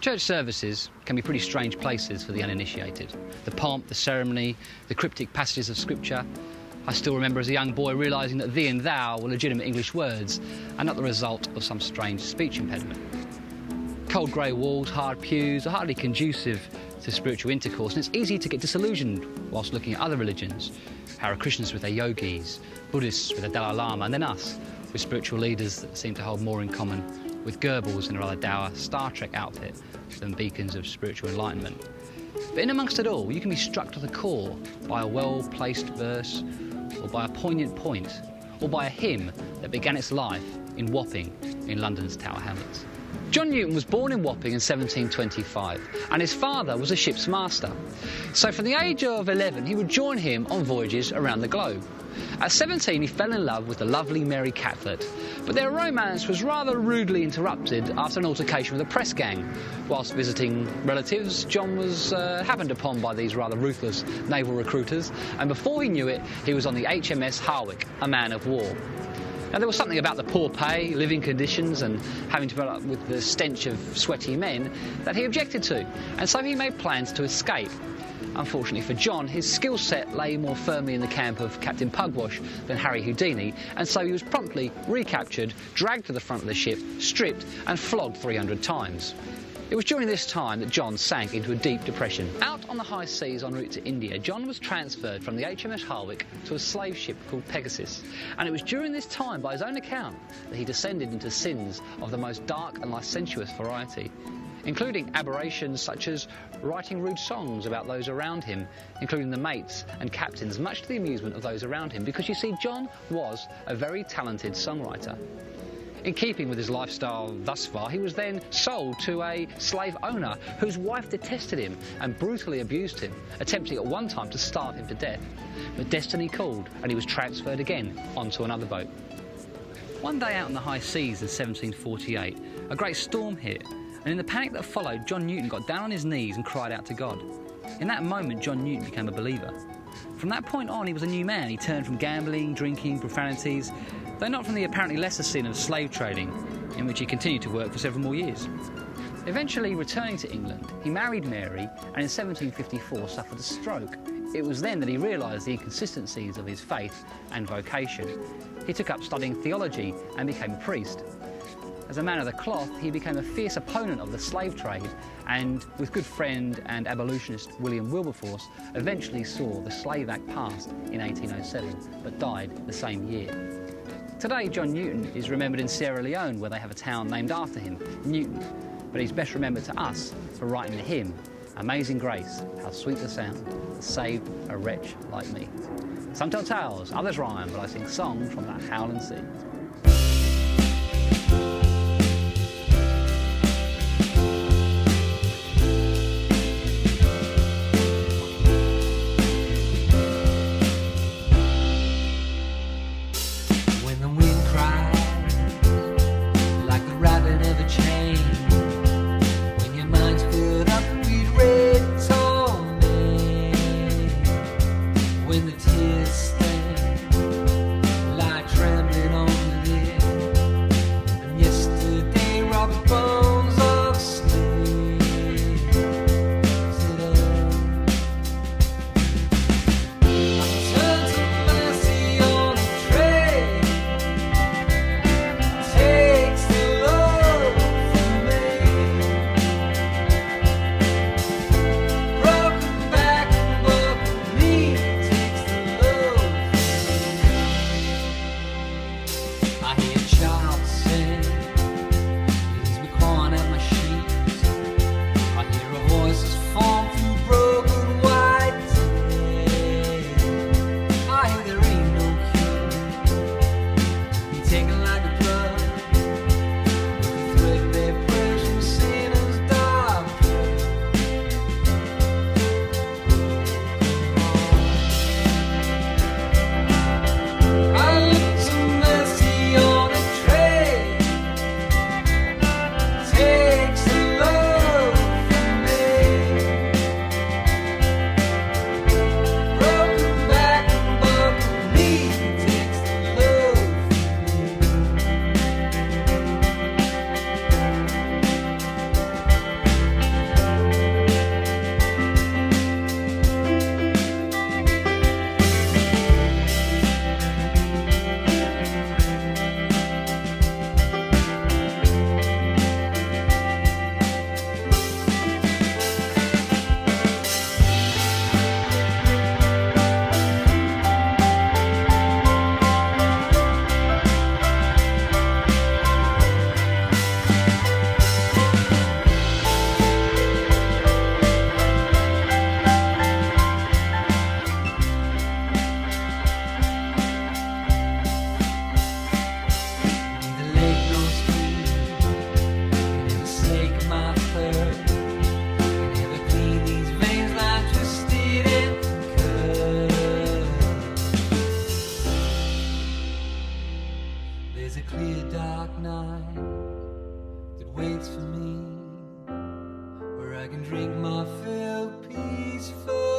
Church services can be pretty strange places for the uninitiated. The pomp, the ceremony, the cryptic passages of scripture. I still remember as a young boy realising that thee and thou were legitimate English words and not the result of some strange speech impediment. Cold grey walls, hard pews are hardly conducive to spiritual intercourse, and it's easy to get disillusioned whilst looking at other religions. Hare Krishnas with their yogis, Buddhists with their Dali Lama, and then us with spiritual leaders that seem to hold more in common with Goebbels in a rather dour Star Trek outfit than beacons of spiritual enlightenment. But in amongst it all, you can be struck to the core by a well-placed verse, or by a poignant point, or by a hymn that began its life in Wapping in London's Tower Hamlets. John Newton was born in Wapping in 1725, and his father was a ship's master. So from the age of 11, he would join him on voyages around the globe. At 17, he fell in love with the lovely Mary Catlet, but their romance was rather rudely interrupted after an altercation with a press gang. Whilst visiting relatives, John was happened upon by these rather ruthless naval recruiters, and before he knew it, he was on the HMS Harwich, a man of war. Now, there was something about the poor pay, living conditions, and having to put up with the stench of sweaty men that he objected to, and so he made plans to escape. Unfortunately for John, his skill set lay more firmly in the camp of Captain Pugwash than Harry Houdini, and so he was promptly recaptured, dragged to the front of the ship, stripped, and flogged 300 times. It was during this time that John sank into a deep depression. Out on the high seas en route to India, John was transferred from the HMS Harwich to a slave ship called Pegasus. And it was during this time, by his own account, that he descended into sins of the most dark and licentious variety, including aberrations such as writing rude songs about those around him, including the mates and captains, much to the amusement of those around him, because you see, John was a very talented songwriter. In keeping with his lifestyle thus far, he was then sold to a slave owner whose wife detested him and brutally abused him, attempting at one time to starve him to death. But destiny called, and he was transferred again onto another boat. One day out on the high seas in 1748, a great storm hit, and in the panic that followed, John Newton got down on his knees and cried out to God. In that moment, John Newton became a believer. From that point on, he was a new man. He turned from gambling, drinking, profanities, though not from the apparently lesser sin of slave trading, in which he continued to work for several more years. Eventually returning to England, he married Mary, and in 1754 suffered a stroke. It was then that he realised the inconsistencies of his faith and vocation. He took up studying theology and became a priest. As a man of the cloth, he became a fierce opponent of the slave trade, and with good friend and abolitionist William Wilberforce, eventually saw the Slave Act passed in 1807, but died the same year. Today, John Newton is remembered in Sierra Leone, where they have a town named after him, Newton, but he's best remembered to us for writing the hymn, Amazing Grace, how sweet the sound, that saved a wretch like me. Some tell tales, others rhyme, but I sing songs from that howling sea. Yes, There's a clear dark night that waits for me, where I can drink my fill peacefully.